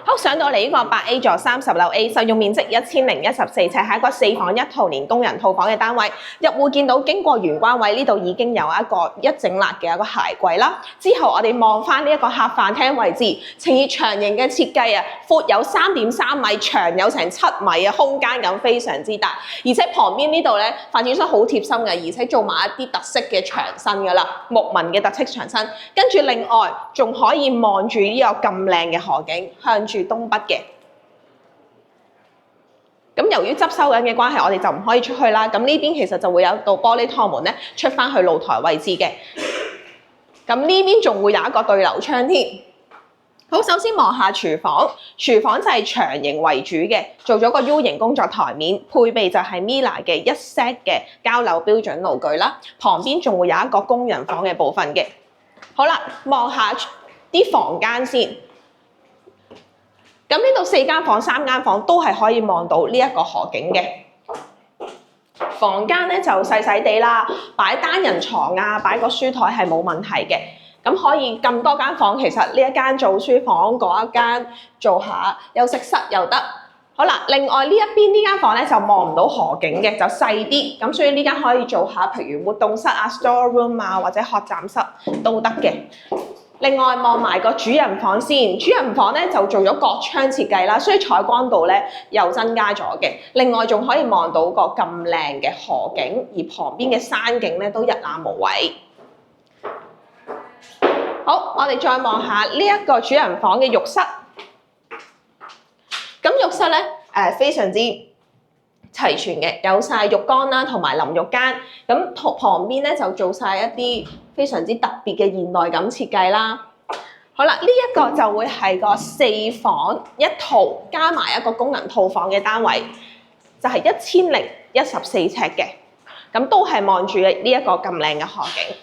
好，上到嚟呢個8A 座30樓 A， 實用面積1014尺，係一個4房1套連工人套房嘅單位。入戶見到經過玄關位呢度已經有一整列嘅一個鞋櫃啦。之後我哋望翻呢一個客飯廳位置，呈現長形嘅設計啊，闊有3.3米，長有成7米啊，空間感非常之大。而且旁邊呢度咧，發展商好貼心嘅，而且做埋一啲特色嘅牆身㗎啦，木紋嘅特色牆身。跟住另外仲可以望住呢個咁靚嘅河景，向住東北嘅。咁由於執收緊嘅關係，我哋就唔可以出去啦。咁呢邊其實就會有道玻璃趟門咧，出翻去露台位置嘅。咁呢邊仲會有一個對流窗添。好，首先望下廚房，廚房就係長形為主嘅，做咗個 U 型工作台面，配備就係 Miele 嘅1 set 嘅交樓標準爐具啦。旁邊仲會有一個工人房嘅部分嘅。好啦，望下啲房間先。咁呢度4間房、3間房都係可以望到呢一個河景嘅。房間咧就細細地啦，擺單人床啊，擺個書台係冇問題嘅。咁可以咁多間房，其實呢一間做書房，嗰一間做下休息室又得。好啦，另外呢一邊呢間房咧就望唔到河景嘅，就細啲。咁所以呢間可以做下譬如活動室啊、store room 啊或者學習室都得嘅。另外望埋個主人房先，主人房咧就做咗角窗設計啦，所以採光度咧又增加咗嘅。另外仲可以望到個咁靚嘅河景，而旁邊嘅山景咧都一覽無遺。好，我哋再望下呢一個主人房嘅浴室。咁浴室咧非常之齊全嘅，有晒浴缸啦，同埋淋浴間。咁旁邊咧就做晒一啲非常之特別嘅現代感設計啦。好啦，呢一個就會係個4房1套加埋一個工人套房嘅單位，就係1014尺嘅。咁都係望住呢一個咁靚嘅河景。